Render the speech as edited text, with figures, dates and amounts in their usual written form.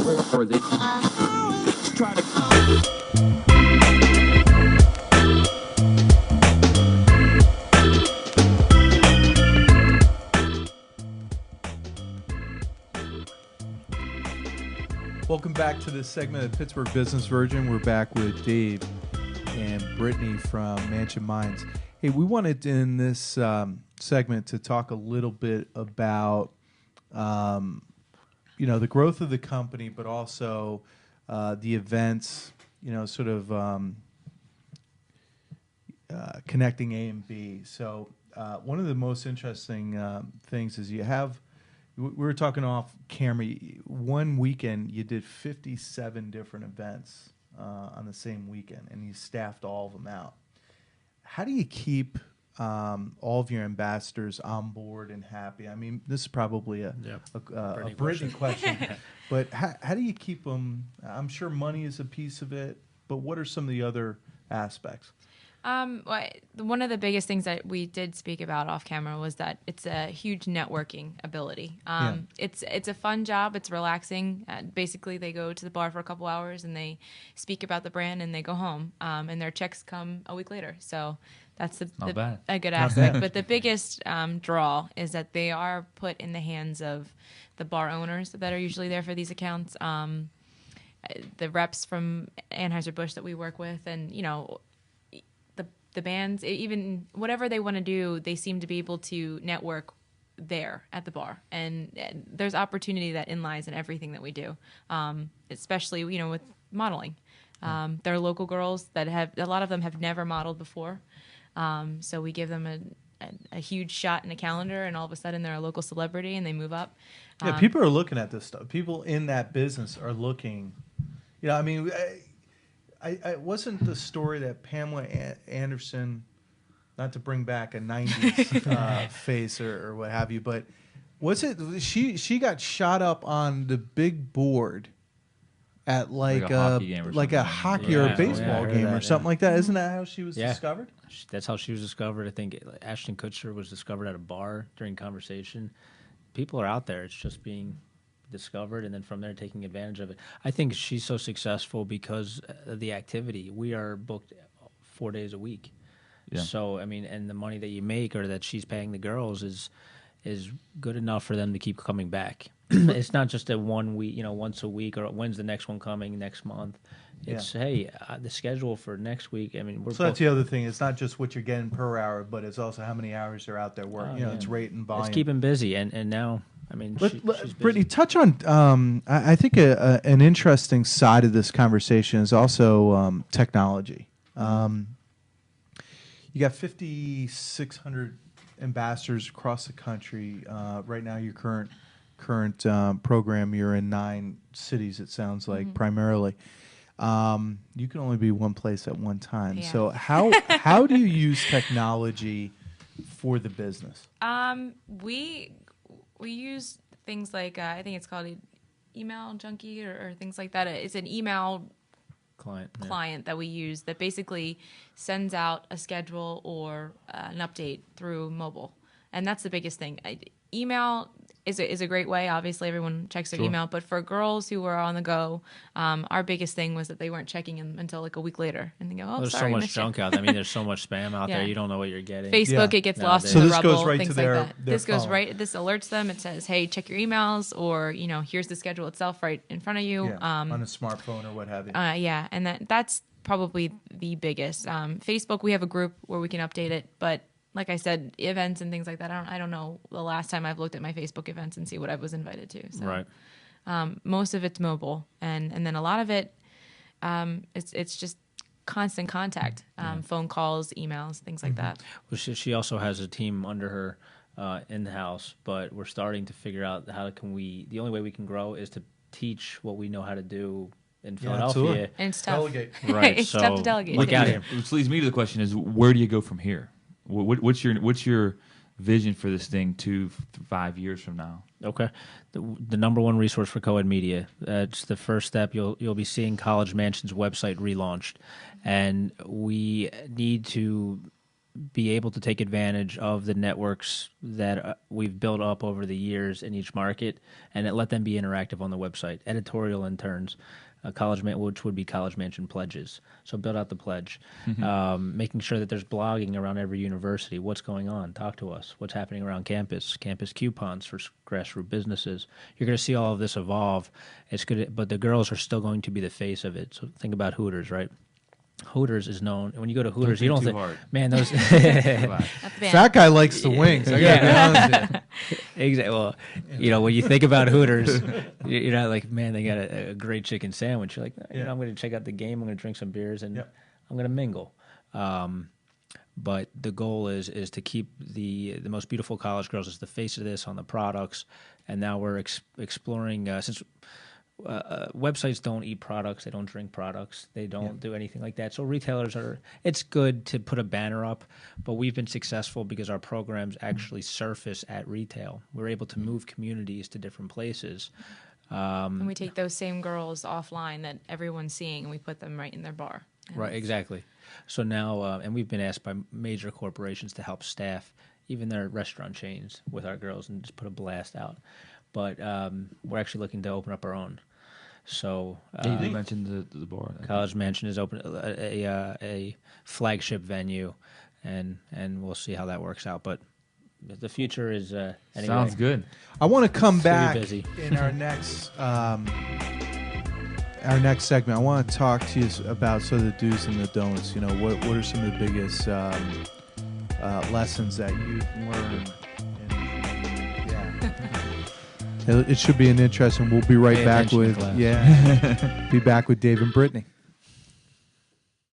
Or they try to. Welcome back to this segment of Pittsburgh Business Virgin. We're back with Dave and Brittainy from Mansion Minds. Hey, we wanted in this segment to talk a little bit about, the growth of the company, but also the events, sort of connecting A and B. So one of the most interesting things is you have. We were talking off camera. One weekend, you did 57 different events on the same weekend, and you staffed all of them out. How do you keep all of your ambassadors on board and happy? I mean, this is probably a Brittainy question, but how do you keep them? I'm sure money is a piece of it, but what are some of the other aspects? One of the biggest things that we did speak about off camera was that it's a huge networking ability. It's a fun job. It's relaxing. Basically, they go to the bar for a couple hours and they speak about the brand and they go home. And their checks come a week later. So that's a good aspect. But the biggest draw is that they are put in the hands of the bar owners that are usually there for these accounts. The reps from Anheuser-Busch that we work with, and the bands, even whatever they want to do, they seem to be able to network there at the bar. And there's opportunity that lies in everything that we do, especially, with modeling. There are local girls that a lot of them have never modeled before. So we give them a huge shot in a calendar, and all of a sudden they're a local celebrity and they move up. Yeah, people are looking at this stuff. People in that business are looking, I wasn't the story that Pamela Anderson, not to bring back a 90s face or what have you, but was it she got shot up on the big board at like a hockey or a baseball game or something like that? Isn't that how she was discovered? That's how she was discovered. I think Ashton Kutcher was discovered at a bar during conversation. People are out there. It's just being discovered, and then from there taking advantage of it. I think she's so successful because of the activity. We are booked 4 days a week. Yeah. So and the money that you make or that she's paying the girls is good enough for them to keep coming back. It's not just a 1 week, once a week, or when's the next one coming next month. It's the schedule for next week. So that's the other thing. It's not just what you're getting per hour, but it's also how many hours they're out there working. It's rate and volume. It's keeping busy, and now. She's Brittainy, touch on. I think an interesting side of this conversation is also technology. You got 5,600 ambassadors across the country. Right now, your current program, you're in 9 cities. It sounds like primarily. You can only be one place at one time. Yeah. So how do you use technology for the business? We use things like, I think it's called Email Junkie or things like that. It's an email client that we use that basically sends out a schedule or an update through mobile. And that's the biggest thing. Email is a great way. Obviously, everyone checks their email. But for girls who are on the go, our biggest thing was that they weren't checking them until like a week later. And they go, there's sorry, so much junk out there. There's so much spam out there. You don't know what you're getting. Facebook, it gets lost in the rubble. So this goes right to their This goes right. This alerts them. It says, hey, check your emails, or, here's the schedule itself right in front of you. On a smartphone or what have you. And that's probably the biggest. Facebook, we have a group where we can update it, but like I said, events and things like that. I don't know the last time I've looked at my Facebook events and see what I was invited to. So, right. Most of it's mobile, and then a lot of it, it's just constant contact, phone calls, emails, things like that. Well, she also has a team under her in the house, but we're starting to figure out the only way we can grow is to teach what we know how to do in Philadelphia. And it's tough. Delegate. Right. It's tough to delegate. Look out here. Which leads me to the question is, where do you go from here? What's your vision for this thing 2-5 years from now? Okay. The number one resource for co-ed media. It's the first step. You'll be seeing College Mansion's website relaunched. And we need to be able to take advantage of the networks that we've built up over the years in each market, and let them be interactive on the website. Editorial interns, which would be College Mansion pledges. So build out the pledge, making sure that there's blogging around every university. What's going on? Talk to us. What's happening around campus? Campus coupons for grassroots businesses. You're going to see all of this evolve. It's good, but the girls are still going to be the face of it. So think about Hooters, right? Hooters is known. When you go to Hooters, you don't think, hard. man, those. Fat guy likes the wings. I gotta be honest with you. Exactly. Well, when you think about Hooters, you're not like, man, they got a great chicken sandwich. You're like, I'm going to check out the game. I'm going to drink some beers, and I'm going to mingle. But the goal is to keep the most beautiful college girls as the face of this on the products. And now we're exploring, since websites don't eat products, they don't drink products, they don't do anything like that. So retailers it's good to put a banner up, but we've been successful because our programs actually surface at retail. We're able to move communities to different places. And we take those same girls offline that everyone's seeing, and we put them right in their bar. Right, exactly. So now, and we've been asked by major corporations to help staff, even their restaurant chains, with our girls and just put a blast out. But we're actually looking to open up our own. So you mentioned the bar. College Mansion is open a flagship venue, and we'll see how that works out. But the future is anyway. Sounds good. I want to come back busy. in our next segment. I want to talk to you about sort of the do's and the don'ts. What are some of the biggest lessons that you've learned? It should be an interesting. We'll be right back with class. be back with Dave and Brittainy.